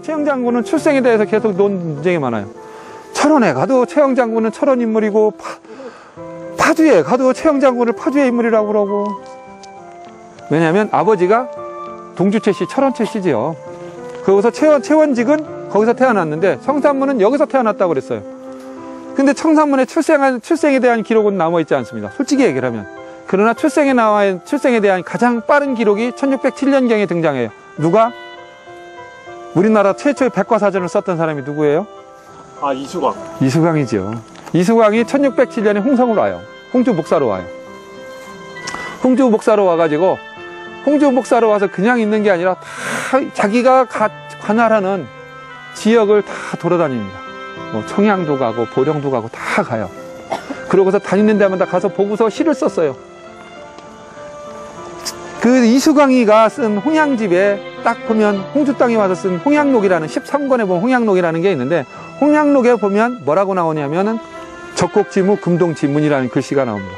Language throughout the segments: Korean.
최영 장군은 출생에 대해서 계속 논쟁이 많아요. 철원에 가도 최영 장군은 철원 인물이고, 파주에 가도 최영 장군을 파주의 인물이라고 그러고. 왜냐하면 아버지가 동주 최씨, 철원 최씨지요. 그래서 최원직은 거기서 태어났는데 성산문은 여기서 태어났다고 그랬어요. 근데 청산문에 출생에 대한 기록은 남아있지 않습니다. 솔직히 얘기를 하면. 그러나 출생에 대한 가장 빠른 기록이 1607년경에 등장해요. 누가? 우리나라 최초의 백과사전을 썼던 사람이 누구예요? 아, 이수광. 이수광이죠. 이수광이 1607년에 홍성으로 와요. 홍주 목사로 와요. 홍주 목사로 와가지고 홍주 목사로 와서 그냥 있는 게 아니라 다 자기가 관할하는 지역을 다 돌아다닙니다. 뭐 청양도 가고 보령도 가고 다 가요. 그러고서 다니는 데마다 가서 보고서 시를 썼어요. 그 이수광이가 쓴 홍양집에 딱 보면 홍주 땅에 와서 쓴 홍양록이라는 13권에 보면 홍양록이라는 게 있는데, 홍양록에 보면 뭐라고 나오냐면은 적곡지무 금동지문이라는 글씨가 나옵니다.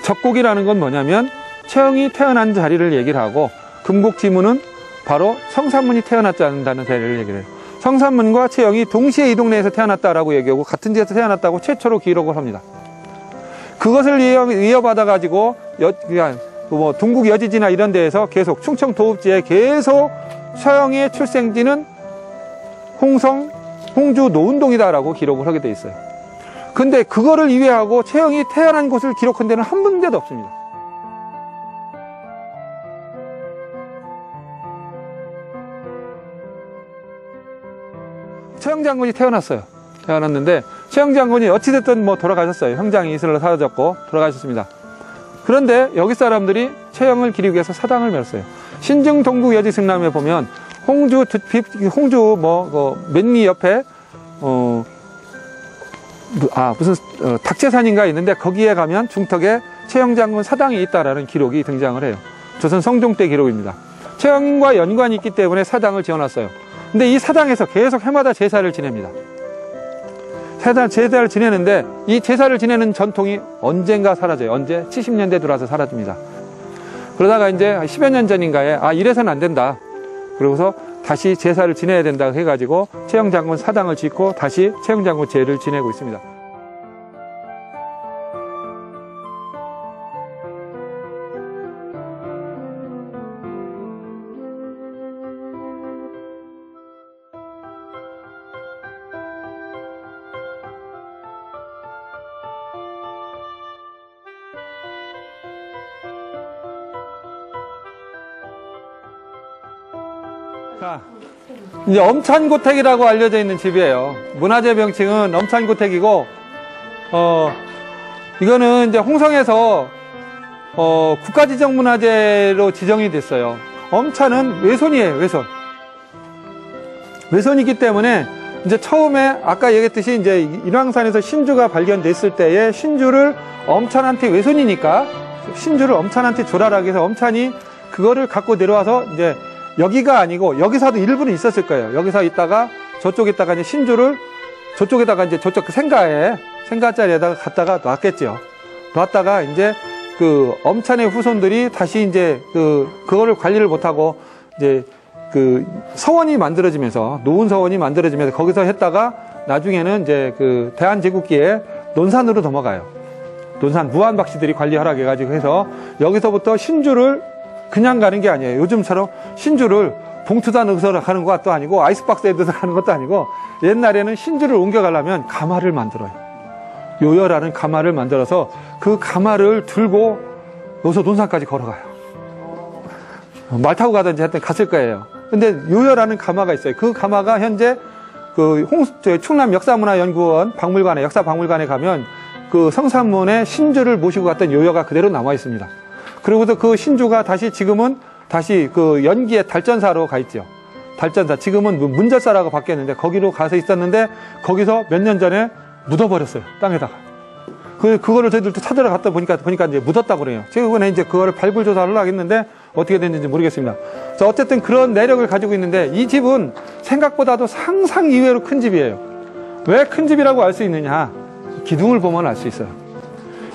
적곡이라는 건 뭐냐면 최영이 태어난 자리를 얘기를 하고, 금곡지문은 바로 성산문이 태어났지 않는다는 자리를 얘기를 해요. 성산문과 최영이 동시에 이 동네에서 태어났다라고 얘기하고 같은 지에서 태어났다고 최초로 기록을 합니다. 그것을 이어받아 가지고 뭐 동국 여지지나 이런 데에서 계속 충청 도읍지에 계속 최영의 출생지는 홍성, 홍주 노은동이다라고 기록을 하게 돼 있어요. 근데 그거를 이해하고 최영이 태어난 곳을 기록한 데는 한 군데도 없습니다. 최영 장군이 태어났는데 최영 장군이 어찌됐든 뭐 돌아가셨어요. 형장이 이슬로 사라졌고 돌아가셨습니다. 그런데 여기 사람들이 최영을 기리기 위해서 사당을 맺었어요. 신증 동국 여지 승람에 보면 홍주 맨미 옆에 탁재산인가 있는데 거기에 가면 중턱에 최영 장군 사당이 있다라는 기록이 등장을 해요. 조선 성종 때 기록입니다. 최영과 연관이 있기 때문에 사당을 지어놨어요. 근데 이 사당에서 계속 해마다 제사를 지냅니다. 제사를 지내는데 이 제사를 지내는 전통이 언젠가 사라져요. 언제? 70년대 들어와서 사라집니다. 그러다가 이제 10여 년 전인가에 이래서는 안 된다. 그러고서 다시 제사를 지내야 된다 해가지고 최영 장군 사당을 짓고 다시 최영 장군 제를 지내고 있습니다. 자, 이제 엄찬고택이라고 알려져 있는 집이에요. 문화재 명칭은 엄찬고택이고, 이거는 이제 홍성에서, 국가지정문화재로 지정이 됐어요. 엄찬은 외손이에요, 외손. 외손이기 때문에, 이제 처음에, 아까 얘기했듯이 이제 인왕산에서 신주가 발견됐을 때에 신주를 엄찬한테 외손이니까, 신주를 엄찬한테 줘라라고 해서 엄찬이 그거를 갖고 내려와서 이제 여기가 아니고 여기서도 일부는 있었을 거예요. 여기서 있다가 저쪽에 있다가 이제 신주를 저쪽에다가 이제 저쪽 그 생가자리에다가 갖다가 놨겠죠. 놨다가 이제 그 엄찬의 후손들이 다시 이제 그거를 관리를 못하고 이제 그 서원이 만들어지면서 노은 서원이 만들어지면서 거기서 했다가 나중에는 이제 그 대한제국기에 논산으로 넘어가요. 논산 무한박씨들이 관리하라고 해가지고 해서 여기서부터 신주를 그냥 가는 게 아니에요. 요즘처럼 신주를 봉투다 넣어서 가는 것도 아니고 아이스박스에 넣어서 가는 것도 아니고 옛날에는 신주를 옮겨가려면 가마를 만들어요. 요여라는 가마를 만들어서 그 가마를 들고 여기서 논산까지 걸어가요. 말 타고 가든지 하여튼 갔을 거예요. 근데 요여라는 가마가 있어요. 그 가마가 현재 그 충남 역사문화연구원 박물관에 역사박물관에 가면 그 성산문에 신주를 모시고 갔던 요여가 그대로 남아 있습니다. 그리고도 그 신주가 지금은 다시 그 연기의 달전사로 가 있죠. 달전사. 지금은 문절사라고 바뀌었는데 거기로 가서 있었는데 거기서 몇 년 전에 묻어버렸어요. 땅에다가. 그거를 저희들도 찾으러 갔다 보니까 이제 묻었다고 그래요. 최근에 이제 그거를 발굴조사를 하겠는데 어떻게 됐는지 모르겠습니다. 자, 어쨌든 그런 내력을 가지고 있는데 이 집은 생각보다도 상상 이외로 큰 집이에요. 왜 큰 집이라고 알 수 있느냐? 기둥을 보면 알 수 있어요.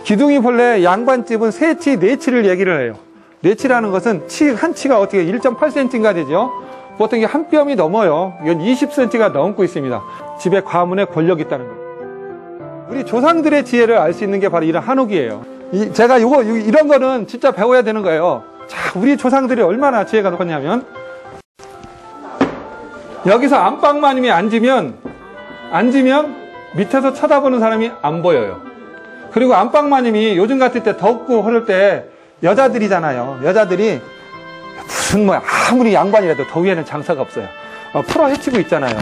기둥이 본래 양반집은 세 치, 네 치를 얘기를 해요. 네 치라는 것은 한 치가 어떻게 1.8cm인가 되죠? 보통 이게 한 뼘이 넘어요. 이건 20cm가 넘고 있습니다. 집에 가문에 권력이 있다는 거예요. 우리 조상들의 지혜를 알 수 있는 게 바로 이런 한옥이에요. 제가 이런 거는 진짜 배워야 되는 거예요. 자, 우리 조상들이 얼마나 지혜가 높았냐면, 여기서 안방마님이 앉으면 밑에서 쳐다보는 사람이 안 보여요. 그리고 안방마님이 요즘 같을 때 덥고 흐를 때 여자들이잖아요. 여자들이 무슨 아무리 양반이라도 더위에는 장사가 없어요. 풀어 헤치고 있잖아요.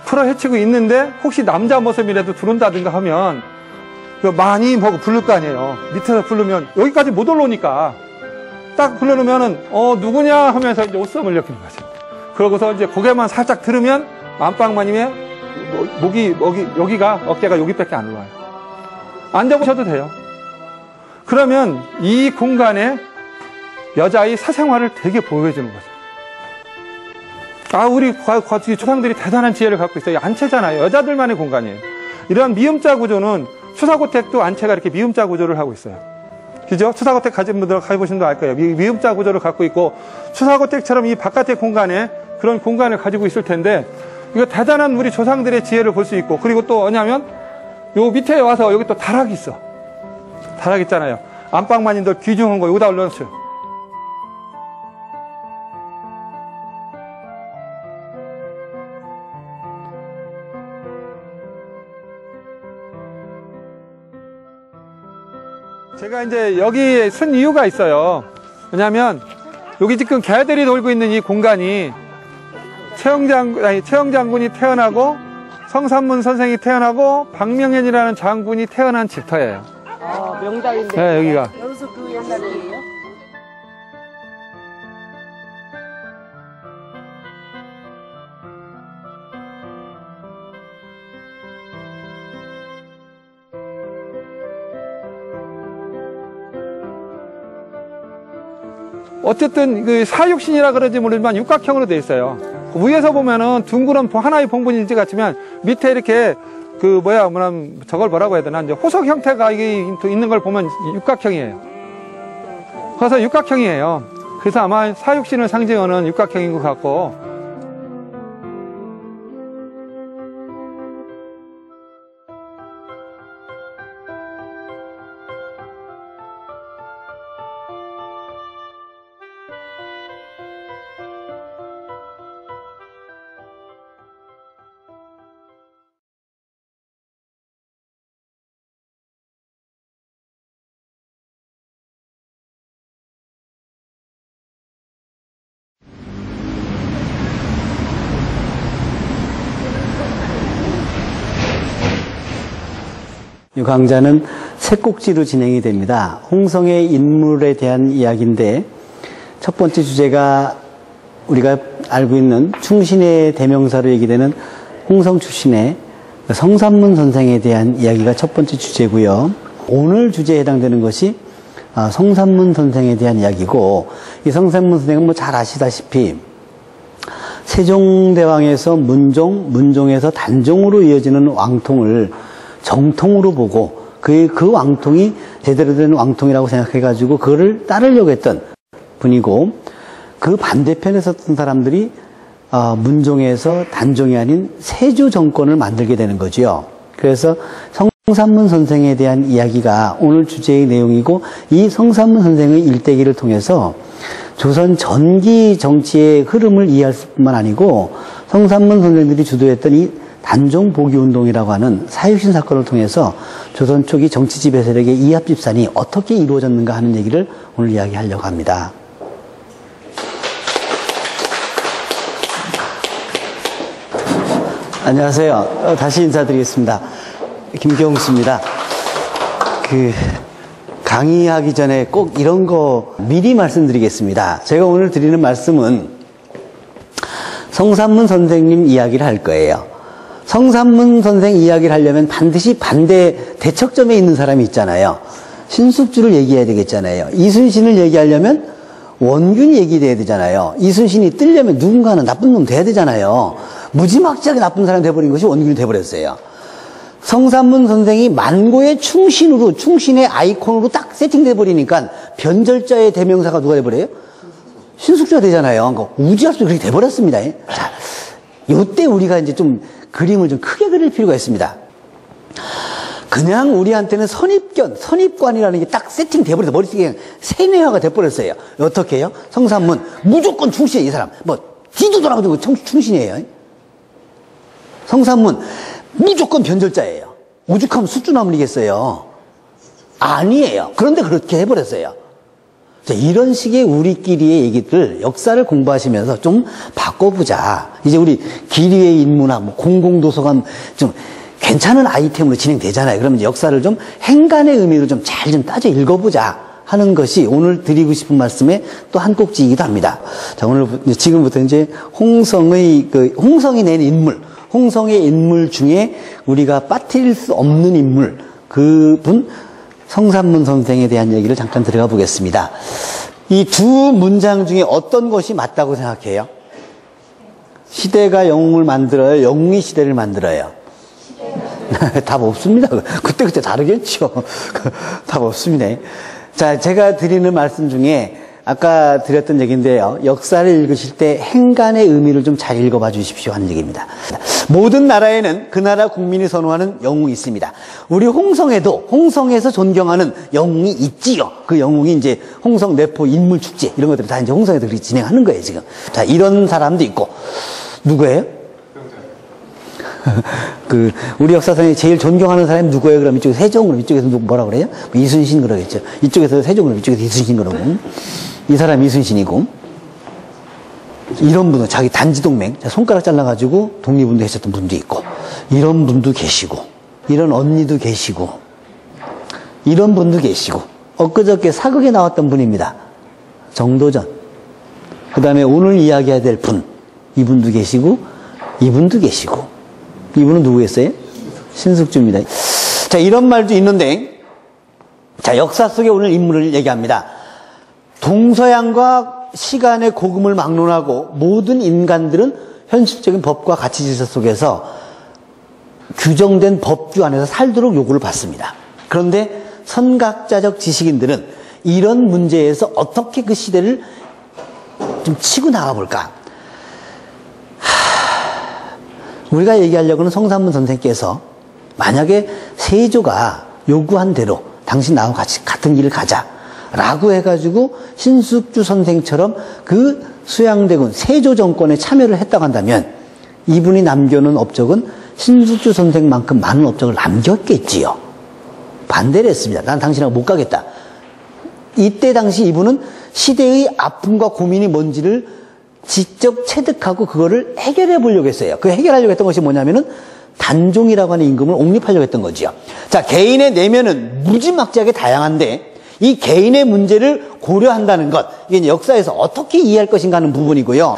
풀어 헤치고 있는데 혹시 남자 모습이라도 들어온다든가 하면 많이 부를 거 아니에요. 밑에서 부르면 여기까지 못 올라오니까 딱 불러놓으면은 누구냐 하면서 이제 옷섬을 엮이는 거죠. 그러고서 이제 고개만 살짝 들으면 안방마님의 여기가 어깨가 여기밖에 안 올라와요. 앉아보셔도 돼요. 그러면 이 공간에 여자의 사생활을 되게 보호해주는 거죠. 우리 조상들이 대단한 지혜를 갖고 있어요. 안채잖아요. 여자들만의 공간이에요. 이러한 미음자 구조는 추사고택도 안채가 이렇게 미음자 구조를 하고 있어요. 그죠? 추사고택 가진 분들 가보신 분도 알 거예요. 미음자 구조를 갖고 있고, 추사고택처럼 이 바깥의 공간에 그런 공간을 가지고 있을 텐데, 이거 대단한 우리 조상들의 지혜를 볼 수 있고, 그리고 또 뭐냐면, 요 밑에 와서 여기 또 다락이 있어. 다락 있잖아요. 안방마님들 귀중한 거 여기다 올려놓았어요. 제가 이제 여기 쓴 이유가 있어요. 왜냐면 여기 지금 개들이 놀고 있는 이 공간이 최영 장군이 태어나고 성삼문 선생이 태어나고 박명현이라는 장군이 태어난 집터예요. 명당인데. 네, 여기가. 여기서 그 옛날이에요? 어쨌든 그 사육신이라 그러지 모르지만 육각형으로 되어 있어요. 위에서 보면은 둥그런 하나의 봉분일지 같지만 밑에 이렇게 저걸 뭐라고 해야 되나, 이제 호석 형태가 있는 걸 보면 육각형이에요. 그래서 육각형이에요. 그래서 아마 사육신을 상징하는 육각형인 것 같고, 이 강좌는 세 꼭지로 진행이 됩니다. 홍성의 인물에 대한 이야기인데, 첫 번째 주제가 우리가 알고 있는 충신의 대명사로 얘기되는 홍성 출신의 성삼문 선생에 대한 이야기가 첫 번째 주제고요. 오늘 주제에 해당되는 것이 성삼문 선생에 대한 이야기고, 이 성삼문 선생은 잘 아시다시피 세종대왕에서 문종에서 단종으로 이어지는 왕통을 정통으로 보고 그 왕통이 제대로 된 왕통이라고 생각해가지고 그거를 따르려고 했던 분이고, 그 반대편에 섰던 사람들이 문종에서 단종이 아닌 세조 정권을 만들게 되는 거죠. 그래서 성삼문 선생에 대한 이야기가 오늘 주제의 내용이고, 이 성삼문 선생의 일대기를 통해서 조선 전기 정치의 흐름을 이해할 뿐만 아니고, 성삼문 선생들이 주도했던 이 단종 복위 운동이라고 하는 사육신 사건을 통해서 조선 초기 정치 지배 세력의 이합 집산이 어떻게 이루어졌는가 하는 얘기를 오늘 이야기하려고 합니다. 안녕하세요. 다시 인사드리겠습니다. 김경수입니다. 강의하기 전에 꼭 이런 거 미리 말씀드리겠습니다. 제가 오늘 드리는 말씀은 성삼문 선생님 이야기를 할 거예요. 성삼문 선생 이야기를 하려면 반드시 반대 대척점에 있는 사람이 있잖아요. 신숙주를 얘기해야 되겠잖아요. 이순신을 얘기하려면 원균이 얘기돼야 되잖아요. 이순신이 뜨려면 누군가는 나쁜 놈 돼야 되잖아요. 무지막지하게 나쁜 사람이 돼버린 것이 원균이 돼버렸어요. 성삼문 선생이 만고의 충신으로, 충신의 아이콘으로 딱 세팅돼 버리니까 변절자의 대명사가 누가 돼버려요? 신숙주가 되잖아요. 그러니까 우지할 수 그렇게 돼버렸습니다. 자, 요때 우리가 이제 좀 그림을 좀 크게 그릴 필요가 있습니다. 그냥 우리한테는 선입관이라는 게 딱 세팅돼버려서 머릿속에 그냥 세뇌화가 돼버렸어요. 어떻게 해요? 성산문 무조건 충신이에요, 이 사람. 뭐 뒤도 돌아가지고 충신이에요. 성산문 무조건 변절자예요. 오죽하면 숙주나물이겠어요. 아니에요. 그런데 그렇게 해버렸어요. 자, 이런 식의 우리끼리의 얘기들, 역사를 공부하시면서 좀 바꿔보자. 이제 우리 기리의 인문학, 뭐 공공도서관 좀 괜찮은 아이템으로 진행되잖아요. 그러면 이제 역사를 좀 행간의 의미로 좀 잘 좀 따져 읽어보자 하는 것이 오늘 드리고 싶은 말씀의 또 한 꼭지이기도 합니다. 자, 지금부터 이제 홍성이 낸 인물, 홍성의 인물 중에 우리가 빠뜨릴 수 없는 인물, 그분 성산문 선생에 대한 얘기를 잠깐 들어가 보겠습니다. 이 두 문장 중에 어떤 것이 맞다고 생각해요? 시대가 영웅을 만들어요? 영웅이 시대를 만들어요? 답 없습니다. 그때 다르겠죠. 답 없습니다. 자, 제가 드리는 말씀 중에 아까 드렸던 얘기인데요. 역사를 읽으실 때 행간의 의미를 좀 잘 읽어봐 주십시오 하는 얘기입니다. 모든 나라에는 그 나라 국민이 선호하는 영웅이 있습니다. 우리 홍성에서 존경하는 영웅이 있지요. 그 영웅이 이제 홍성 내포 인물 축제 이런 것들이 다 이제 홍성에서 그렇게 진행하는 거예요, 지금. 자, 이런 사람도 있고. 누구예요? 우리 역사상에 제일 존경하는 사람이 누구예요? 그럼 이쪽에서 세종, 그럼 이쪽에서 뭐라 그래요? 이순신 그러겠죠. 이쪽에서 세종, 그럼 이쪽에서 이순신 그러고. 이 사람이 이순신이고. 이런 분은 자기 단지동맹, 손가락 잘라가지고 독립운동 했었던 분도 있고. 이런 분도 계시고. 이런 언니도 계시고. 이런 분도 계시고. 엊그저께 사극에 나왔던 분입니다. 정도전. 그 다음에 오늘 이야기해야 될 분. 이분도 계시고. 이분도 계시고. 이분은 누구였어요? 신숙주입니다. 자, 이런 말도 있는데, 자, 역사 속에 오늘 인물을 얘기합니다. 동서양과 시간의 고금을 막론하고 모든 인간들은 현실적인 법과 가치 질서 속에서 규정된 법규 안에서 살도록 요구를 받습니다. 그런데 선각자적 지식인들은 이런 문제에서 어떻게 그 시대를 좀 치고 나가볼까? 우리가 얘기하려고 하는 성산문 선생께서 만약에 세조가 요구한 대로 당신 나하고 같이 같은 길을 가자 라고 해가지고 신숙주 선생처럼 그 수양대군 세조 정권에 참여를 했다고 한다면 이분이 남겨놓은 업적은 신숙주 선생만큼 많은 업적을 남겼겠지요. 반대를 했습니다. 난 당신하고 못 가겠다. 이때 당시 이분은 시대의 아픔과 고민이 뭔지를 직접 체득하고 그거를 해결해 보려고 했어요. 그 해결하려고 했던 것이 뭐냐면은 단종이라고 하는 임금을 옹립하려고 했던 거지요. 자, 개인의 내면은 무지막지하게 다양한데 이 개인의 문제를 고려한다는 것, 이게 이제 역사에서 어떻게 이해할 것인가 하는 부분이고요.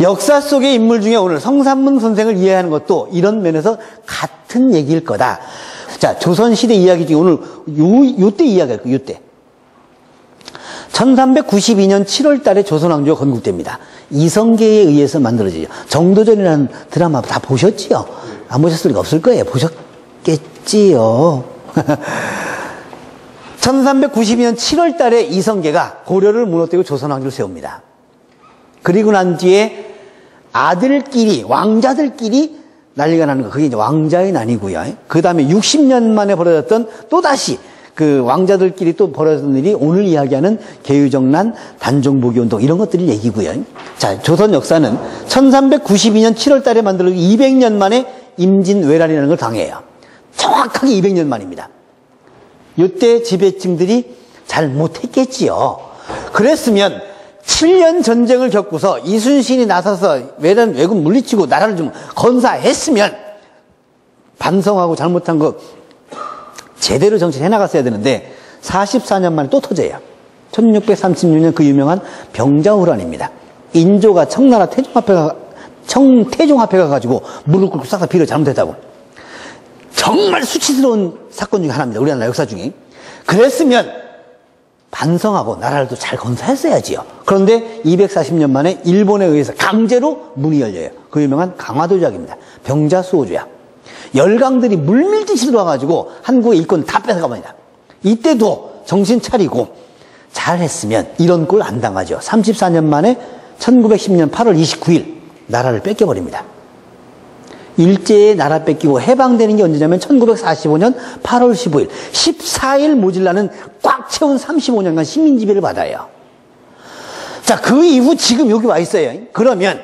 역사 속의 인물 중에 오늘 성산문 선생을 이해하는 것도 이런 면에서 같은 얘기일 거다. 자, 조선시대 이야기 중에 오늘 요때 이야기할 거예요. 요때. 1392년 7월 달에 조선왕조가 건국됩니다. 이성계에 의해서 만들어지죠. 정도전이라는 드라마 다 보셨지요? 안 보셨을 리가 없을 거예요. 보셨겠지요. 1392년 7월 달에 이성계가 고려를 무너뜨리고 조선왕조를 세웁니다. 그리고 난 뒤에 아들끼리, 왕자들끼리 난리가 나는 거. 그게 이제 왕자의 난이고요. 그 다음에 60년 만에 벌어졌던 또다시 그 왕자들끼리 또 벌어졌던 일이 오늘 이야기하는 개유정난, 단종보기 운동 이런 것들이 얘기고요. 자, 조선 역사는 1392년 7월 달에 만들어진 200년 만에 임진왜란이라는 걸 당해요. 정확하게 200년 만입니다. 이때 지배층들이 잘 못했겠지요. 그랬으면 7년 전쟁을 겪고서 이순신이 나서서 왜군 물리치고 나라를 좀 건사했으면 반성하고 잘못한 거 제대로 정치를 해나갔어야 되는데 44년 만에 또 터져요. 1636년 그 유명한 병자호란입니다. 인조가 청나라 태종 앞에 가가지고 무릎 꿇고 싹 다 비를 잘못했다고. 정말 수치스러운 사건 중에 하나입니다. 우리나라 역사 중에. 그랬으면 반성하고 나라를 또 잘 건사했어야지요. 그런데 240년 만에 일본에 의해서 강제로 문이 열려요. 그 유명한 강화도조약입니다. 병자수호조약. 열강들이 물밀듯이 들어와가지고 한국의 일권 다 뺏어가버립니다. 이때도 정신 차리고 잘했으면 이런 꼴 안 당하죠. 34년 만에 1910년 8월 29일 나라를 뺏겨버립니다. 일제에 나라 뺏기고 해방되는 게 언제냐면 1945년 8월 15일 14일 모질라는 꽉 채운 35년간 식민지배를 받아요. 자, 그 이후 지금 여기 와 있어요. 그러면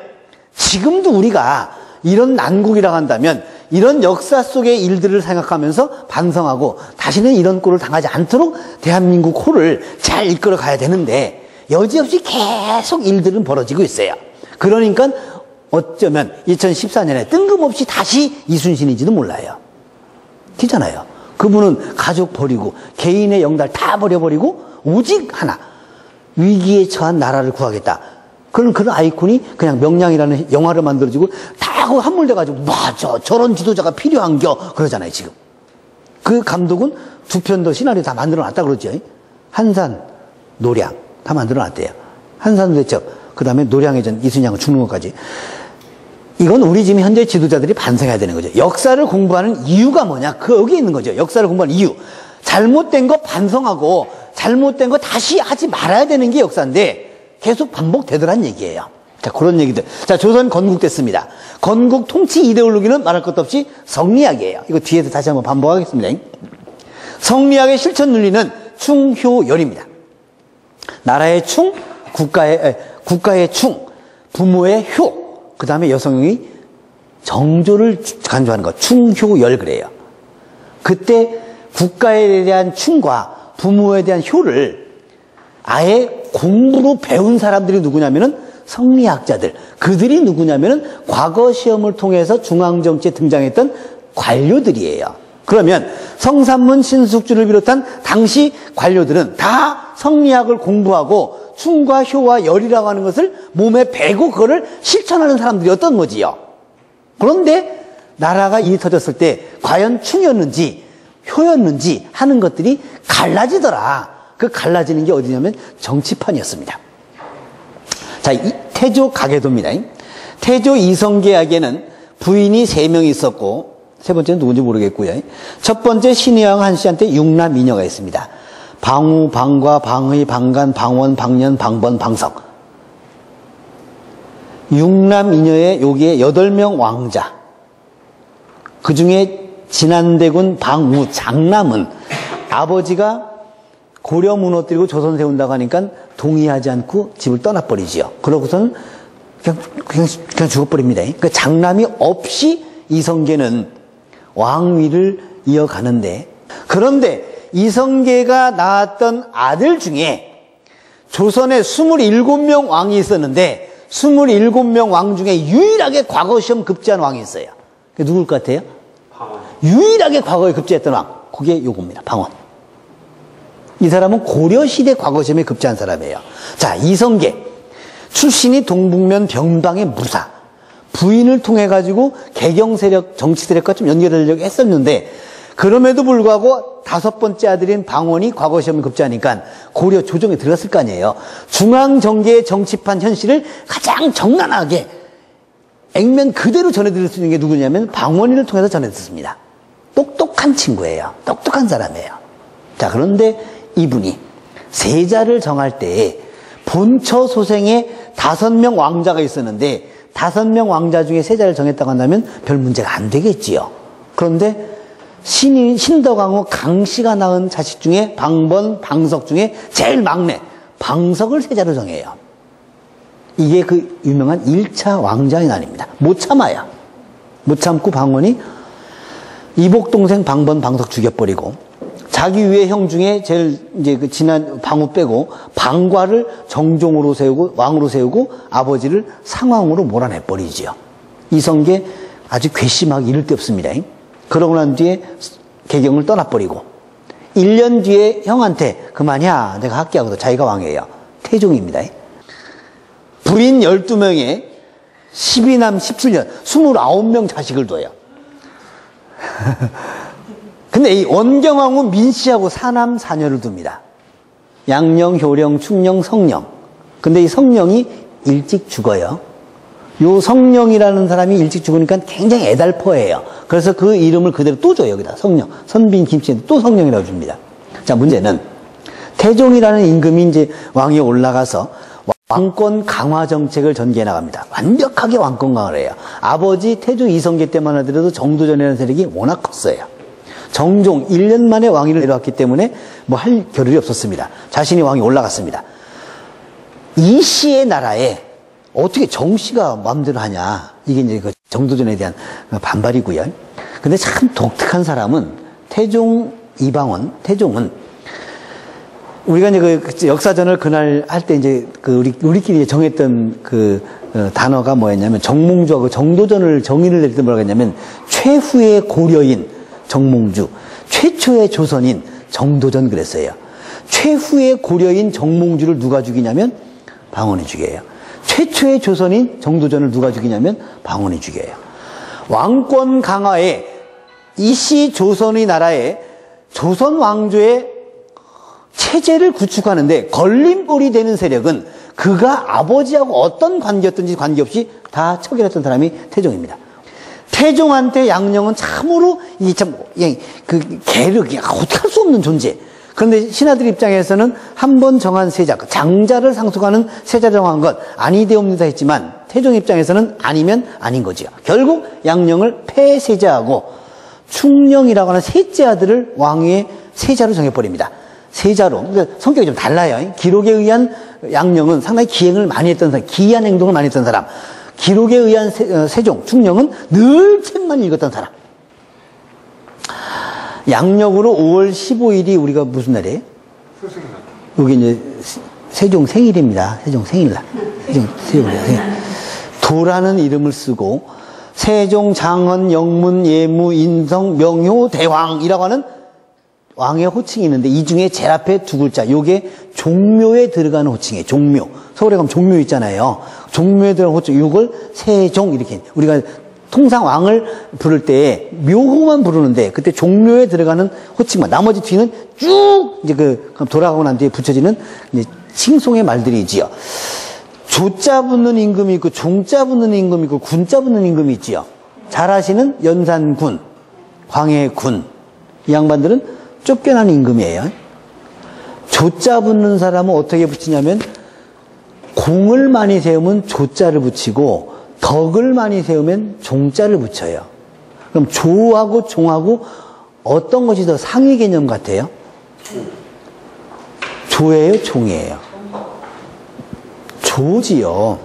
지금도 우리가 이런 난국이라고 한다면 이런 역사 속의 일들을 생각하면서 반성하고 다시는 이런 꼴을 당하지 않도록 대한민국 호를 잘 이끌어 가야 되는데 여지없이 계속 일들은 벌어지고 있어요. 그러니까 어쩌면 2014년에 뜬금없이 다시 이순신인지도 몰라요. 그렇잖아요. 그분은 가족 버리고 개인의 영달 다 버려버리고 오직 하나 위기에 처한 나라를 구하겠다. 그런 아이콘이 그냥 명량이라는 영화를 만들어지고 다 함몰돼가지고 맞아 저런 지도자가 필요한겨 그러잖아요 지금. 그 감독은 두 편 더 시나리오 다 만들어놨다 그러죠. 한산, 노량 다 만들어놨대요. 한산대첩 그 다음에 노량의 전 이순양 죽는 것까지. 이건 우리 지금 현재 지도자들이 반성해야 되는 거죠. 역사를 공부하는 이유가 뭐냐? 여기에 있는 거죠. 역사를 공부하는 이유. 잘못된 거 반성하고 잘못된 거 다시 하지 말아야 되는 게 역사인데 계속 반복되더란 얘기예요. 자, 그런 얘기들. 자, 조선 건국됐습니다. 건국 통치 이데올로기는 말할 것도 없이 성리학이에요. 이거 뒤에서 다시 한번 반복하겠습니다. 성리학의 실천 윤리는 충효열입니다. 나라의 충, 국가의 충, 부모의 효, 그 다음에 여성이 정조를 강조하는 것, 충효열 그래요. 그때 국가에 대한 충과 부모에 대한 효를 아예 공부로 배운 사람들이 누구냐면은 성리학자들. 그들이 누구냐면은 과거 시험을 통해서 중앙정치에 등장했던 관료들이에요. 그러면 성삼문 신숙주를 비롯한 당시 관료들은 다 성리학을 공부하고 충과 효와 열이라고 하는 것을 몸에 배고 그거를 실천하는 사람들이었던 거지요. 그런데 나라가 일이 터졌을 때 과연 충이었는지 효였는지 하는 것들이 갈라지더라. 그 갈라지는 게 어디냐면 정치판이었습니다. 자, 태조 가계도입니다. 태조 이성계에게는 부인이 3명이 있었고 세 번째는 누군지 모르겠고요. 첫 번째 신의왕 한씨한테 6남 이녀가 있습니다. 방우, 방과, 방의, 방간, 방원, 방년, 방번, 방석. 6남 이녀의 여기에 8명 왕자. 그 중에 진안대군 방우, 장남은 아버지가 고려 무너뜨리고 조선 세운다고 하니까 동의하지 않고 집을 떠나버리지요. 그러고서는 그냥 죽어버립니다. 그 장남이 없이 이성계는 왕위를 이어가는데, 그런데 이성계가 낳았던 아들 중에 조선에 27명 왕이 있었는데 27명 왕 중에 유일하게 과거 시험 급제한 왕이 있어요. 그게 누굴 것 같아요? 방원. 유일하게 과거에 급제했던 왕. 그게 요겁니다. 방원. 이 사람은 고려시대 과거 시험에 급제한 사람이에요. 자, 이성계. 출신이 동북면 변방의 무사. 부인을 통해 가지고 개경 세력, 정치 세력과 좀 연결하려고 했었는데, 그럼에도 불구하고 5번째 아들인 방원이 과거 시험을 급제하니까 고려 조정에 들어갔을 거 아니에요. 중앙정계의 정치판 현실을 가장 정난하게 액면 그대로 전해드릴 수 있는 게 누구냐면 방원이를 통해서 전해드렸습니다. 똑똑한 친구예요. 똑똑한 사람이에요. 자, 그런데 이분이 세자를 정할 때에 본처 소생에 5명 왕자가 있었는데 5명 왕자 중에 세자를 정했다고 한다면 별 문제가 안 되겠지요. 그런데 신덕왕후 강씨가 낳은 자식 중에 방번, 방석 중에 제일 막내 방석을 세자로 정해요. 이게 그 유명한 1차 왕자의 난입니다. 못 참아요. 못 참고 방원이 이복 동생 방번, 방석 죽여버리고 자기 위의 형 중에 제일 이제 그 지난 방우 빼고 방과를 정종으로 세우고 왕으로 세우고 아버지를 상왕으로 몰아내버리지요. 이성계 아주 괘씸하게 이를 데 없습니다. 그러고 난 뒤에 개경을 떠나버리고 1년 뒤에 형한테 그만이야 내가 할게 하고도 자기가 왕이에요. 태종입니다. 불인 12명에 12남 17년 29명 자식을 둬요. 근데 이 원경왕후 민씨하고 4남 4녀를 둡니다. 양령, 효령, 충령, 성령. 근데 이 성령이 일찍 죽어요. 요 성령이라는 사람이 일찍 죽으니까 굉장히 애달퍼해요. 그래서 그 이름을 그대로 또 줘요. 여기다 성령. 선빈 김씨 또 성령이라고 줍니다. 자, 문제는 태종이라는 임금이 이제 왕위에 올라가서 왕권 강화 정책을 전개해 나갑니다. 완벽하게 왕권 강화를 해요. 아버지 태종 이성계 때만 하더라도 정도전이라는 세력이 워낙 컸어요. 정종 1년 만에 왕위를 내려왔기 때문에 뭐 할 겨를이 없었습니다. 자신이 왕위에 올라갔습니다. 이 씨의 나라에 어떻게 정씨가 마음대로 하냐. 이게 이제 그 정도전에 대한 반발이고요. 근데 참 독특한 사람은 태종 이방원, 태종은 우리가 이제 그 역사전을 그날 할 때 이제 그 우리끼리 정했던 그 단어가 뭐였냐면 정몽주하고 정도전을 정의를 내릴 때 뭐라고 했냐면 최후의 고려인 정몽주, 최초의 조선인 정도전 그랬어요. 최후의 고려인 정몽주를 누가 죽이냐면 방언이 죽여요. 최초의 조선인 정도전을 누가 죽이냐면 방언이 죽여요. 왕권 강화에 이씨 조선의 나라에 조선 왕조의 체제를 구축하는데 걸림돌이 되는 세력은 그가 아버지하고 어떤 관계였든지 관계없이 다 처결했던 사람이 태종입니다. 태종한테 양녕은 참으로 그 계력이 어떻게 할 수 없는 존재. 그런데 신하들 입장에서는 한 번 정한 세자, 장자를 상속하는 세자를 정한 것 아니되옵니다 했지만 태종 입장에서는 아니면 아닌 거지요. 결국 양녕을 폐세자하고 충녕이라고 하는 셋째 아들을 왕위의 세자로 정해버립니다. 세자로. 그러니까 성격이 좀 달라요. 기록에 의한 양녕은 상당히 기행을 많이 했던 사람, 기이한 행동을 많이 했던 사람. 기록에 의한 세종, 충녕은 늘 책만 읽었던 사람. 양력으로 5월 15일이 우리가 무슨 날이에요? 여기 이제 세종 생일입니다. 세종 생일날. 세종 생일. 도라는 이름을 쓰고 세종, 장헌, 영문, 예무, 인성, 명효, 대왕이라고 하는 왕의 호칭이 있는데 이 중에 제일 앞에 두 글자, 요게 종묘에 들어가는 호칭이에요. 종묘. 서울에 가면 종묘 있잖아요. 종묘에 들어가는 호칭, 요걸 세종 이렇게. 우리가 통상 왕을 부를 때 묘호만 부르는데 그때 종묘에 들어가는 호칭만, 나머지 뒤는 쭉 이제 돌아가고 난 뒤에 붙여지는 이제 칭송의 말들이지요. 조자 붙는 임금이 있고 종자 붙는 임금이 있고 군자 붙는 임금이 있지요. 잘 아시는 연산군, 광해군. 이 양반들은 쫓겨난 임금이에요. 조자 붙는 사람은 어떻게 붙이냐면 공을 많이 세우면 조자를 붙이고 덕을 많이 세우면 종자를 붙여요. 그럼 조하고 종하고 어떤 것이 더 상위 개념 같아요? 조예요? 종이에요? 조지요.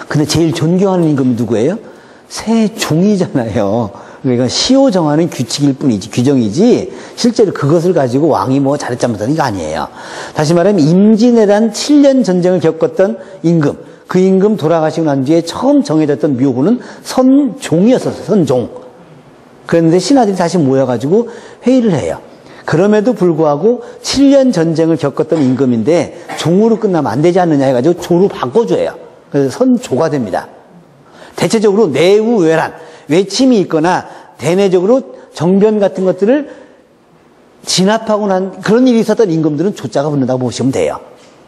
근데 제일 존경하는 임금이 누구예요? 세종이잖아요. 그러니까 시호 정하는 규칙일 뿐이지, 규정이지, 실제로 그것을 가지고 왕이 뭐 잘했자 못하는 게 아니에요. 다시 말하면 임진왜란 7년 전쟁을 겪었던 임금, 그 임금 돌아가시고 난 뒤에 처음 정해졌던 묘호는 선종이었었어요. 선종. 그런데 신하들이 다시 모여가지고 회의를 해요. 그럼에도 불구하고 7년 전쟁을 겪었던 임금인데 종으로 끝나면 안 되지 않느냐 해가지고 조로 바꿔줘요. 그래서 선조가 됩니다. 대체적으로 내후외란, 외침이 있거나 대내적으로 정변 같은 것들을 진압하고 난 그런 일이 있었던 임금들은 조자가 붙는다고 보시면 돼요.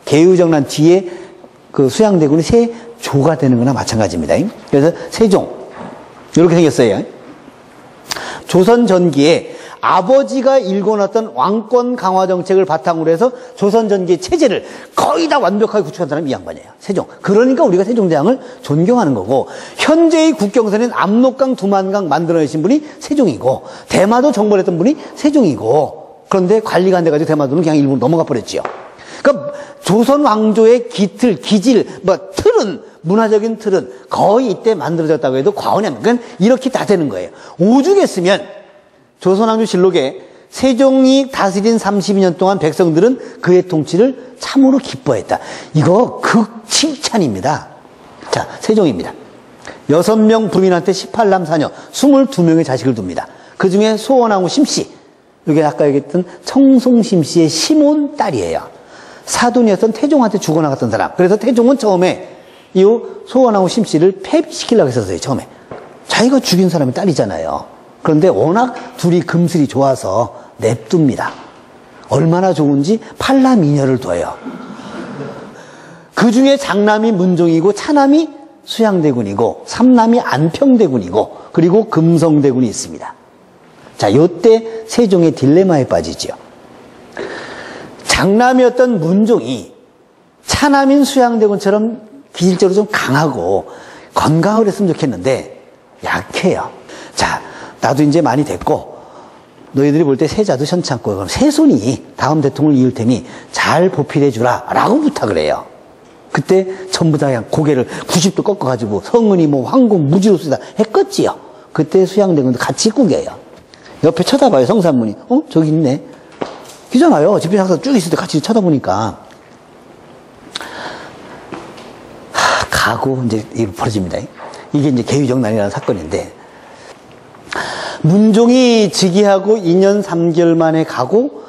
개유정난 뒤에 그 수양대군이 세조가 되는 거나 마찬가지입니다. 그래서 세종 이렇게 생겼어요. 조선 전기에 아버지가 일궈놨던 왕권 강화 정책을 바탕으로 해서 조선 전기의 체제를 거의 다 완벽하게 구축한 사람이 이 양반이에요. 세종. 그러니까 우리가 세종대왕을 존경하는 거고, 현재의 국경선인 압록강, 두만강 만들어내신 분이 세종이고, 대마도 정벌했던 분이 세종이고, 그런데 관리가 안 돼가지고 대마도는 그냥 일부러 넘어가 버렸지요. 그러니까 조선 왕조의 기틀, 기질, 틀은, 문화적인 틀은 거의 이때 만들어졌다고 해도 과언이 아닙니다. 그러니까 이렇게 다 되는 거예요. 오죽했으면 조선왕조실록에 세종이 다스린 32년 동안 백성들은 그의 통치를 참으로 기뻐했다. 이거 극칭찬입니다. 자, 세종입니다. 6명 부인한테 18남 4녀 22명의 자식을 둡니다. 그 중에 소원왕후 심씨, 이게 아까 얘기했던 청송심씨의 시몬 딸이에요. 사돈이었던 태종한테 죽어나갔던 사람. 그래서 태종은 처음에 이 소원왕후 심씨를 폐비시키려고 했었어요. 처음에. 자기가 죽인 사람이 딸이잖아요. 그런데 워낙 둘이 금슬이 좋아서 냅둡니다. 얼마나 좋은지 8남 2녀를 둬요. 그 중에 장남이 문종이고 차남이 수양대군이고 삼남이 안평대군이고 그리고 금성대군이 있습니다. 자, 요때 세종의 딜레마에 빠지죠. 장남이었던 문종이 차남인 수양대군처럼 기질적으로 좀 강하고 건강을 했으면 좋겠는데 약해요. 자, 나도 이제 많이 됐고 너희들이 볼 때 세자도 현찮고 그럼 세손이 다음 대통령을 이을 테니 잘 보필해 주라 라고 부탁을 해요. 그때 전부 다 그냥 고개를 90도 꺾어가지고 성은이 뭐 황공 무지로 쓰다 했겠지요. 그때 수양대군도 같이 꾸겨요. 옆에 쳐다봐요. 성산문이. 저기 있네. 기잖아요. 집행학사 쭉 있을 때 같이 쳐다보니까 가고 이제 이게 벌어집니다. 이게 이제 계유정난이라는 사건인데 문종이 즉위하고 2년 3개월 만에 가고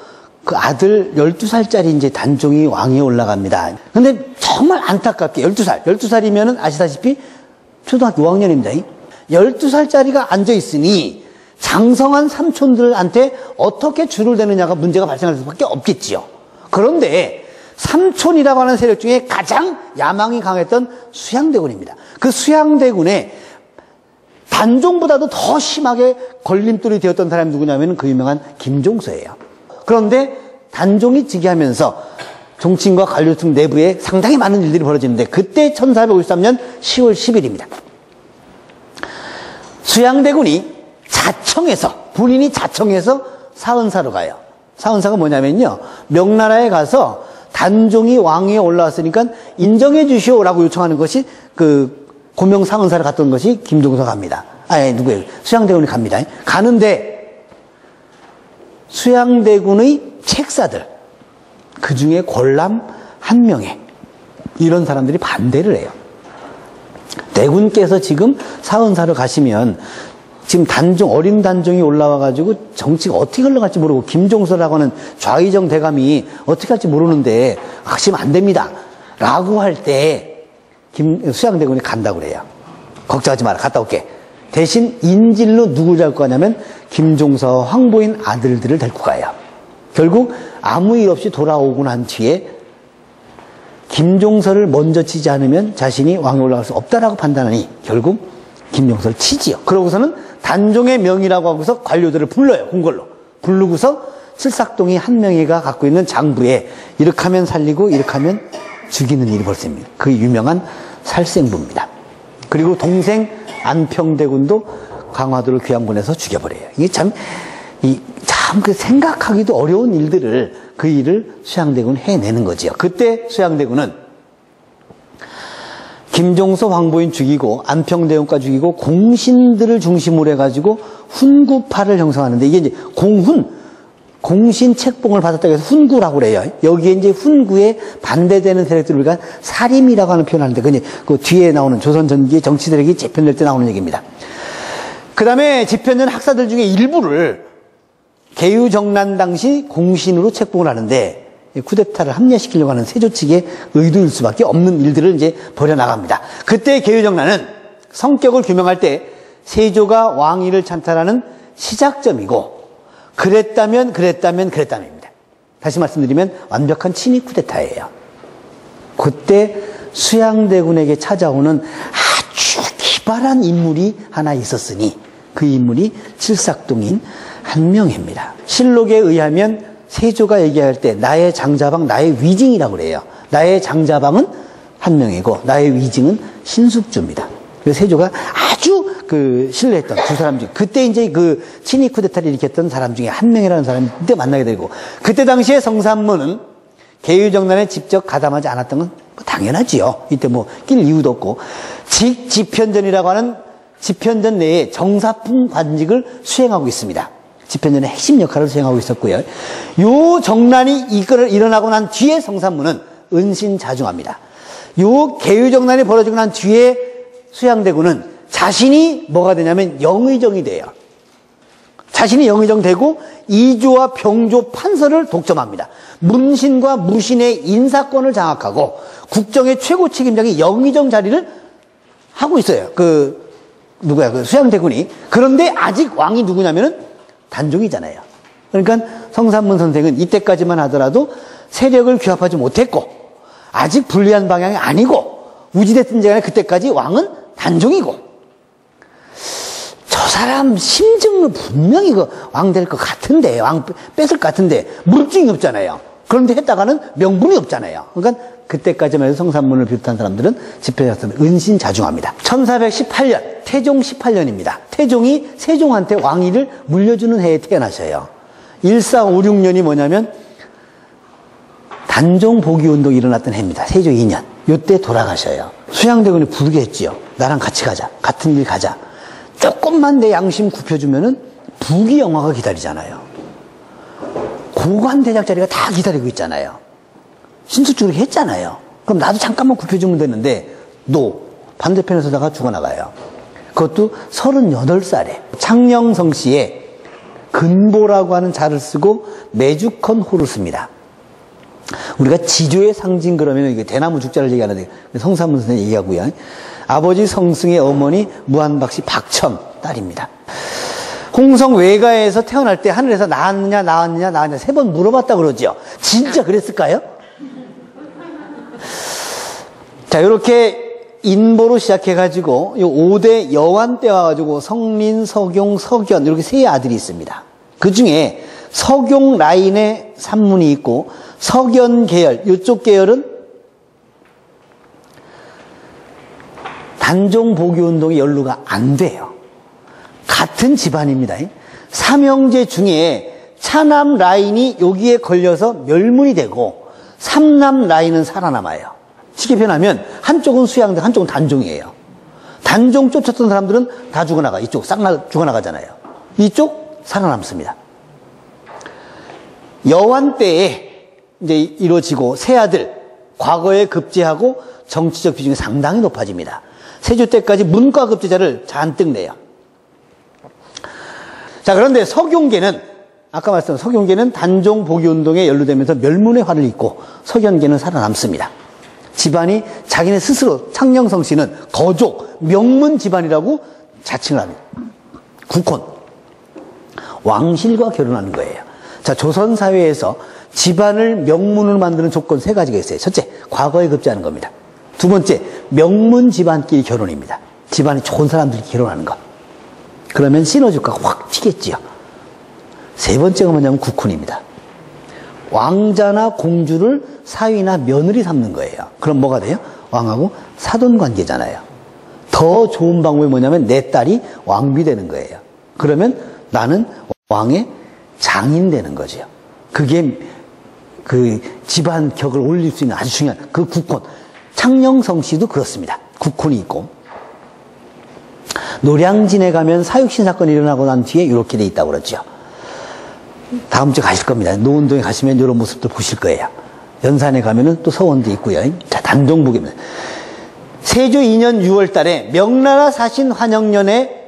그 아들 12살짜리 이제 단종이 왕위에 올라갑니다. 근데 정말 안타깝게 12살이면은 아시다시피 초등학교 5학년입니다. 12살짜리가 앉아 있으니 장성한 삼촌들한테 어떻게 줄을 대느냐가 문제가 발생할 수밖에 없겠지요. 그런데 삼촌이라고 하는 세력 중에 가장 야망이 강했던 수양대군입니다. 그 수양대군의 단종보다도 더 심하게 걸림돌이 되었던 사람이 누구냐면 그 유명한 김종서예요. 그런데 단종이 즉위하면서 정치인과 관료층 내부에 상당히 많은 일들이 벌어지는데 그때 1453년 10월 10일입니다. 수양대군이 본인이 자청해서 사은사로 가요. 사은사가 뭐냐면요. 명나라에 가서 단종이 왕위에 올라왔으니까 인정해 주시오라고 요청하는 것이 그 고명사은사를 갔던 것이 김종서가 갑니다. 누구예요? 수양대군이 갑니다. 가는데 수양대군의 책사들 그 중에 권람 한 명에 이런 사람들이 반대를 해요. 대군께서 지금 사은사로 가시면 지금 어린 단종이 올라와가지고 정치가 어떻게 흘러갈지 모르고 김종서라고 하는 좌의정 대감이 어떻게 할지 모르는데 가시면 안 됩니다. 라고 할 때 수양대군이 간다고 그래요. 걱정하지 마라. 갔다 올게. 대신 인질로 누굴 잡고 가냐면 김종서, 황보인 아들들을 데리고 가요. 결국 아무 일 없이 돌아오고 난 뒤에 김종서를 먼저 치지 않으면 자신이 왕에 올라갈 수 없다라고 판단하니 결국 김종서를 치지요. 그러고서는 단종의 명이라고 하고서 관료들을 불러요. 궁궐로. 부르고서 칠삭동이 한명회가 갖고 있는 장부에 이렇게 하면 살리고 이렇게 하면 죽이는 일이 벌어집니다. 그 유명한 살생부입니다. 그리고 동생 안평대군도 강화도를 귀양군에서 죽여버려요. 이게 참 그 생각하기도 어려운 일들을 그 일을 수양대군은 해내는 거지요. 그때 수양대군은 김종서, 황보인 죽이고 안평대군까지 죽이고 공신들을 중심으로 해가지고 훈구파를 형성하는데 이게 이제 공신 책봉을 받았다고 해서 훈구라고 그래요. 여기에 이제 훈구에 반대되는 세력들을 우리가 사림이라고 하는 표현을 하는데 그 뒤에 나오는 조선 전기의 정치 세력이 재편될 때 나오는 얘기입니다. 그 다음에 집현전 학사들 중에 일부를 계유정난 당시 공신으로 책봉을 하는데 쿠데타를 합리화시키려고 하는 세조 측의 의도일 수밖에 없는 일들을 이제 벌여나갑니다. 그때 계유정난은 성격을 규명할 때 세조가 왕위를 찬탈하는 시작점이고 그랬다면입니다. 다시 말씀드리면 완벽한 친위 쿠데타예요. 그때 수양대군에게 찾아오는 아주 기발한 인물이 하나 있었으니 그 인물이 칠삭동인 한명회입니다. 실록에 의하면 세조가 얘기할 때 나의 장자방, 나의 위징이라고 그래요. 나의 장자방은 한명회고 나의 위징은 신숙주입니다. 그래서 세조가 아주 신뢰했던 두 사람 중에 그때 이제 그 친위 쿠데타를 일으켰던 사람 중에 한명회라는 사람이 그때 만나게 되고 그때 당시에 성산문은 계유정난에 직접 가담하지 않았던 건 당연하지요. 이때 낄 이유도 없고 집현전이라고 하는 집현전 내에 정사품 관직을 수행하고 있습니다. 집현전의 핵심 역할을 수행하고 있었고요. 요 정난이 일어나고 난 뒤에 성산문은 은신자중합니다. 요 계유정난이 벌어지고 난 뒤에 수양대군은 자신이 뭐가 되냐면 영의정이 돼요. 자신이 영의정 되고 이조와 병조 판서를 독점합니다. 문신과 무신의 인사권을 장악하고 국정의 최고 책임자인 영의정 자리를 하고 있어요. 수양대군이. 그런데 아직 왕이 누구냐면은 단종이잖아요. 그러니까 성산문 선생은 이때까지만 하더라도 세력을 규합하지 못했고 아직 불리한 방향이 아니고 우지됐든지 간에 그때까지 왕은 단종이고 저 사람 심증은 분명히 왕 될 것 같은데 왕 뺏을 것 같은데 물증이 없잖아요. 그런데 했다가는 명분이 없잖아요. 그러니까 그때까지만 해도 성산문을 비롯한 사람들은 집현전학사를 은신자중합니다. 1418년, 태종 18년입니다. 태종이 세종한테 왕위를 물려주는 해에 태어나셔요. 1456년이 뭐냐면 단종복위운동이 일어났던 해입니다. 세조 2년. 요때 돌아가셔요. 수양대군이 부르게 했지요. 나랑 같이 가자. 같은 길 가자. 조금만 내 양심 굽혀주면은 부귀영화가 기다리잖아요. 고관 대작 자리가 다 기다리고 있잖아요. 신숙주로 했잖아요. 그럼 나도 잠깐만 굽혀주면 되는데 너 반대편에서다가 죽어나가요. 그것도 38살에 창녕성씨에 근보라고 하는 자를 쓰고 매주컨 호를 씁니다. 우리가 지조의 상징 그러면 이게 대나무 죽자를 얘기하는데 성삼문 선생님 얘기하고요. 아버지 성승의 어머니 무한박씨 박천 딸입니다. 홍성 외가에서 태어날 때 하늘에서 나왔느냐 3번 물어봤다 그러죠. 진짜 그랬을까요? 자, 이렇게 인보로 시작해가지고 요 5대 여완 때 와가지고 성린, 서경, 석연 이렇게 세 아들이 있습니다. 그 중에 서경 라인에 산문이 있고 석연 계열, 이쪽 계열은 단종복위운동의 연루가 안 돼요. 같은 집안입니다. 삼형제 중에 차남 라인이 여기에 걸려서 멸문이 되고 삼남 라인은 살아남아요. 쉽게 표현하면 한쪽은 수양대, 한쪽은 단종이에요. 단종 쫓았던 사람들은 다 죽어나가. 이쪽 싹 죽어나가잖아요. 이쪽 살아남습니다. 여완 때에 이제 이루어지고 세 아들 과거에 급제하고 정치적 비중이 상당히 높아집니다. 세조 때까지 문과 급제자를 잔뜩 내요. 자, 그런데 서경계는 아까 말씀드린 서경계는 단종 복위운동에 연루되면서 멸문의 화를 입고 석연계는 살아남습니다. 집안이 자기네 스스로 창녕성 씨는 거족 명문 집안이라고 자칭을 합니다. 국혼 왕실과 결혼하는 거예요. 자, 조선 사회에서 집안을 명문으로 만드는 조건 3가지가 있어요. 첫째, 과거에 급제하는 겁니다. 두 번째, 명문 집안끼리 결혼입니다. 집안이 좋은 사람들이 결혼하는 것. 그러면 시너지가 확 튀겠지요. 세 번째가 뭐냐면 국혼입니다. 왕자나 공주를 사위나 며느리 삼는 거예요. 그럼 뭐가 돼요? 왕하고 사돈 관계잖아요. 더 좋은 방법이 뭐냐면 내 딸이 왕비 되는 거예요. 그러면 나는 왕의 장인 되는 거죠. 그게 그 집안 격을 올릴 수 있는 아주 중요한 그 국혼. 창녕성 씨도 그렇습니다. 국혼이 있고. 노량진에 가면 사육신 사건이 일어나고 난 뒤에 이렇게 돼 있다고 그러죠. 다음 주에 가실 겁니다. 노은동에 가시면 이런 모습들 보실 거예요. 연산에 가면은 또 서원도 있고요. 자, 단종복입니다. 세조 2년 6월 달에 명나라 사신 환영년에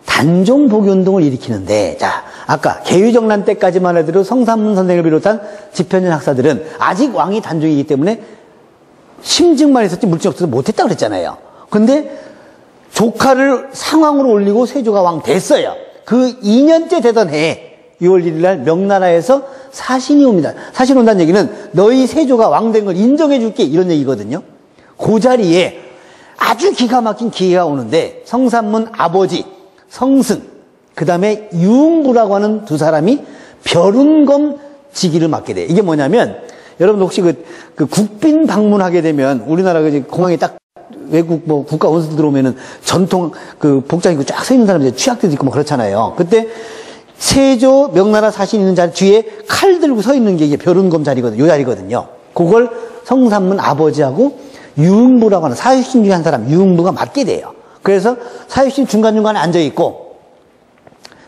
단종복위운동을 일으키는데, 자, 아까 개유정난 때까지만 해도 성삼문 선생을 비롯한 집현전 학사들은 아직 왕이 단종이기 때문에 심증만 있었지 물증 없어서 못했다고 그랬잖아요. 근데 조카를 상왕으로 올리고 세조가 왕 됐어요. 그 2년째 되던 해에 6월 1일 날 명나라에서 사신이 옵니다. 사신 온다는 얘기는 너희 세조가 왕 된 걸 인정해 줄게 이런 얘기거든요. 그 자리에 아주 기가 막힌 기회가 오는데 성삼문 아버지 성승 그 다음에 유흥부라고 하는 두 사람이 벼룬검 직위를 맡게 돼요. 이게 뭐냐면 여러분 혹시 그 국빈 방문하게 되면 우리나라 공항에 딱 외국 뭐 국가 원수들 들어오면은 전통 그 복장 입고 쫙 서 있는 사람들 취약들도 있고 뭐 그렇잖아요. 그때 세조 명나라 사신 있는 자리 뒤에 칼 들고 서 있는 게 이게 벼룬검 자리거든요. 요 자리거든요. 그걸 성삼문 아버지하고 유흥부라고 하는 사육신 중에 한 사람 유흥부가 맡게 돼요. 그래서 사육신 중간중간에 앉아 있고